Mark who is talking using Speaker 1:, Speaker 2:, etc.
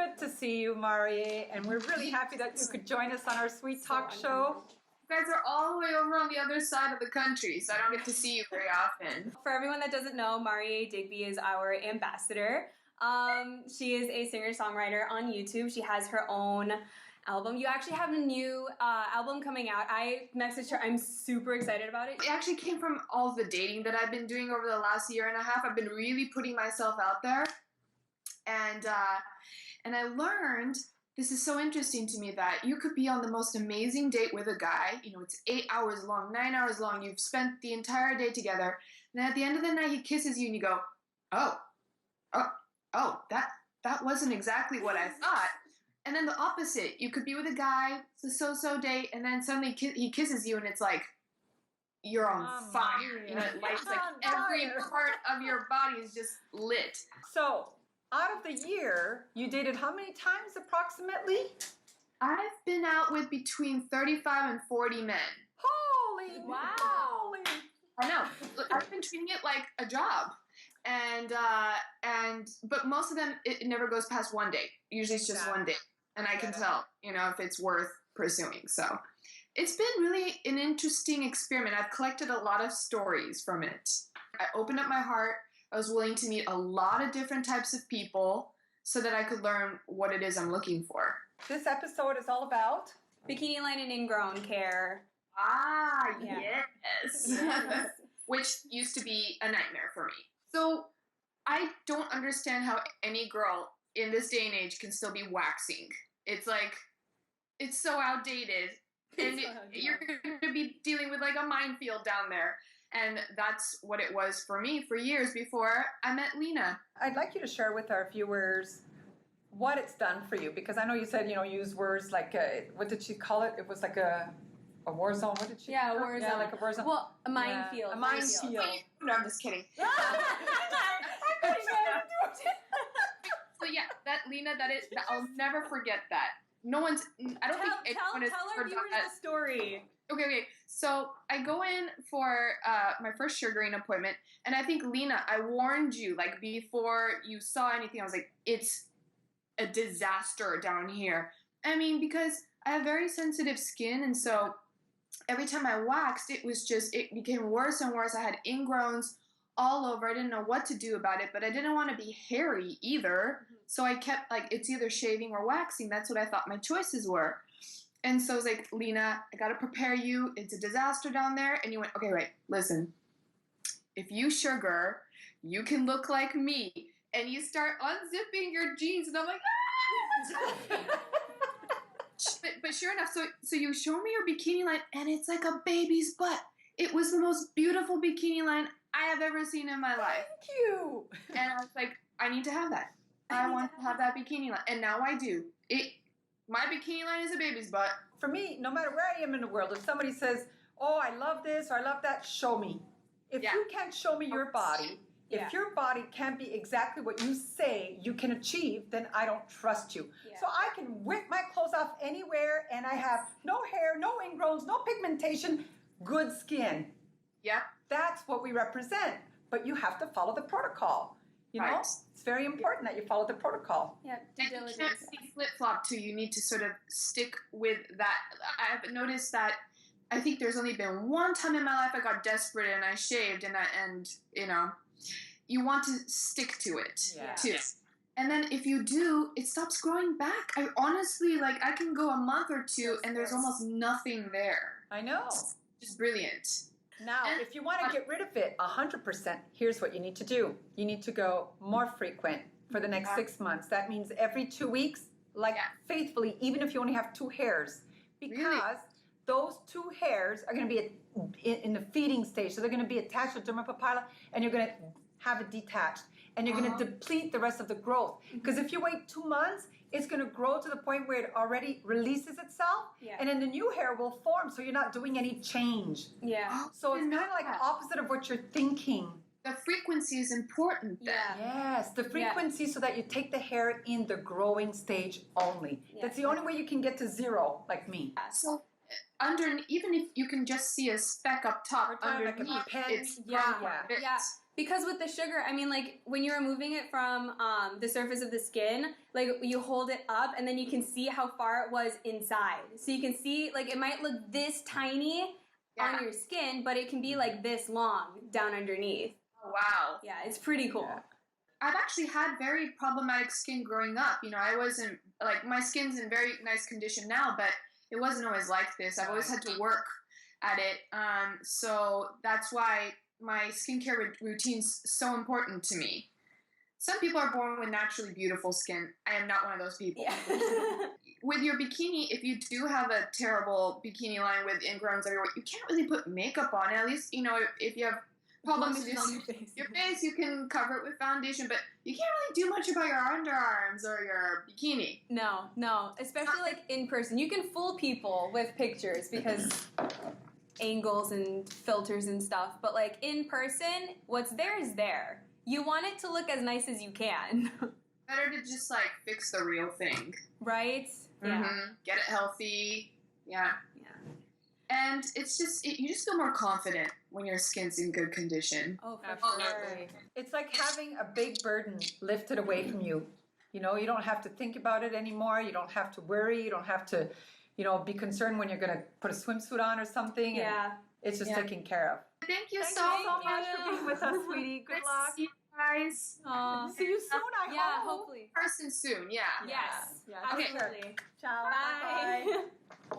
Speaker 1: good to see you, Marie, and we're really happy that you could join us on our Sweet Talk show.
Speaker 2: You guys are all the way over on the other side of the country, so I don't get to see you very often.
Speaker 3: For everyone that doesn't know, Marie Digby is our ambassador. She is a singer-songwriter on YouTube. She has her own album. You actually have a new album coming out. I messaged her. I'm super excited about it.
Speaker 2: It actually came from all the dating that I've been doing over the last year and a half. I've been really putting myself out there. And I learned, this is so interesting to me, that you could be on the most amazing date with a guy. You know, it's 8 hours long, 9 hours long. You've spent the entire day together. And then at the end of the night, he kisses you and you go, oh, that wasn't exactly what I thought. And then the opposite, you could be with a guy, it's a so-so date, and then suddenly he kisses you and it's like, you're on fire. You know, it lights like every part of your body is just lit.
Speaker 1: So, out of the year, you dated how many times approximately?
Speaker 2: I've been out with between 35 and 40 men.
Speaker 1: Holy
Speaker 3: wow.
Speaker 1: Holy.
Speaker 2: I know. I've been treating it like a job. But most of them, it never goes past one date. Usually it's just one date. And I can tell, you know, if it's worth pursuing. So it's been really an interesting experiment. I've collected a lot of stories from it. I opened up my heart. I was willing to meet a lot of different types of people so that I could learn what it is I'm looking for.
Speaker 1: This episode is all about
Speaker 3: Bikini line and ingrown care.
Speaker 2: Ah, yes. Which used to be a nightmare for me. So I don't understand how any girl in this day and age can still be waxing. It's like, it's so outdated. And you're going to be dealing with like a minefield down there. And that's what it was for me for years before I met Lena.
Speaker 1: I'd like you to share with our viewers what it's done for you, because I know you said, you know, use words like, what did she call it? It was like a war zone. What did she call it?
Speaker 3: A war zone.
Speaker 1: Yeah, like a war zone.
Speaker 3: Well, a minefield.
Speaker 1: Yeah, a minefield.
Speaker 2: No, I'm just kidding. So yeah, that Lena, I'll never forget that. No one's, I don't think anyone has
Speaker 3: tell our
Speaker 2: ever done
Speaker 3: viewers
Speaker 2: that.
Speaker 3: the story.
Speaker 2: Okay. So I go in for my first sugaring appointment, and I think, Lena, I warned you, like, before you saw anything. I was like, it's a disaster down here. I mean, because I have very sensitive skin, and so every time I waxed, it became worse and worse. I had ingrowns all over. I didn't know what to do about it, but I didn't want to be hairy either. So I kept, like, it's either shaving or waxing. That's what I thought my choices were. And so I was like, Lena, I got to prepare you. It's a disaster down there. And you went, okay, wait, listen. If you sugar, you can look like me. And you start unzipping your jeans. And I'm like, ah! But sure enough, so you show me your bikini line, and it's like a baby's butt. It was the most beautiful bikini line I have ever seen in my life.
Speaker 1: Thank you.
Speaker 2: And I was like, I need to have that. I want to have that bikini line. And now I do. My bikini line is a baby's butt.
Speaker 1: For me, no matter where I am in the world, if somebody says, oh, I love this or I love that, show me. If you can't show me your body, if your body can't be exactly what you say you can achieve, then I don't trust you. Yeah. So I can whip my clothes off anywhere, and I have no hair, no ingrowns, no pigmentation, good skin.
Speaker 2: Yeah.
Speaker 1: That's what we represent. But you have to follow the protocol. You know, it's very important that you follow the protocol.
Speaker 3: Yeah,
Speaker 2: due diligence. You can't be flip-flop too. You need to sort of stick with that. I've noticed that I think there's only been one time in my life I got desperate and I shaved, and you know, you want to stick to it too. And then if you do, it stops growing back. I honestly, like, I can go a month or two and there's almost nothing there.
Speaker 1: I know.
Speaker 2: It's just brilliant.
Speaker 1: Now, if you want to get rid of it 100%, here's what you need to do. You need to go more frequent for the next 6 months. That means every 2 weeks, like faithfully, even if you only have 2 hairs. Because those 2 hairs are going to be in the feeding stage. So they're going to be attached to dermapapilla, and you're going to have it detached. And you're going to deplete the rest of the growth. Because if you wait 2 months, it's going to grow to the point where it already releases itself. Yeah. And then the new hair will form, so you're not doing any change.
Speaker 3: Yeah.
Speaker 1: So it's kind of like opposite of what you're thinking.
Speaker 2: The frequency is important then.
Speaker 1: Yes, the frequency so that you take the hair in the growing stage only. That's the only way you can get to 0, like me.
Speaker 2: So even if you can just see a speck up top underneath,
Speaker 3: like
Speaker 2: it's
Speaker 3: Because with the sugar, I mean, like, when you're removing it from the surface of the skin, like, you hold it up, and then you can see how far it was inside. So you can see, like, it might look this tiny on your skin, but it can be, like, this long down underneath.
Speaker 2: Oh, wow.
Speaker 3: Yeah, it's pretty cool.
Speaker 1: Yeah.
Speaker 2: I've actually had very problematic skin growing up. You know, I wasn't, like, my skin's in very nice condition now, but it wasn't always like this. I've always had to work at it. So that's why my skincare routine's so important to me. Some people are born with naturally beautiful skin. I am not one of those people.
Speaker 3: Yeah.
Speaker 2: With your bikini, if you do have a terrible bikini line with ingrowns everywhere, you can't really put makeup on. At least, you know, if you have problems with your face, you can cover it with foundation, but you can't really do much about your underarms or your bikini.
Speaker 3: No, especially like in person. You can fool people with pictures because angles and filters and stuff, but like in person, what's there is there. You want it to look as nice as you can.
Speaker 2: Better to just like fix the real thing.
Speaker 3: Right? Yeah.
Speaker 2: Get it healthy. Yeah. And it's just, you just feel more confident when your skin's in good condition.
Speaker 3: Oh, for
Speaker 1: Absolutely. It's like having a big burden lifted away from you. You know, you don't have to think about it anymore. You don't have to worry. You don't have to, you know, be concerned when you're going to put a swimsuit on or something.
Speaker 3: Yeah.
Speaker 1: It's just taken care of.
Speaker 2: Thank you
Speaker 1: Thank
Speaker 2: so
Speaker 1: you so much for being with us, sweetie. Good
Speaker 2: Nice
Speaker 1: luck.
Speaker 2: to see you guys.
Speaker 1: See you soon, I hope.
Speaker 3: Yeah, hopefully.
Speaker 2: Person soon, yeah.
Speaker 3: Yes.
Speaker 1: Yeah.
Speaker 3: Absolutely.
Speaker 1: Ciao.
Speaker 3: Bye.
Speaker 1: Bye.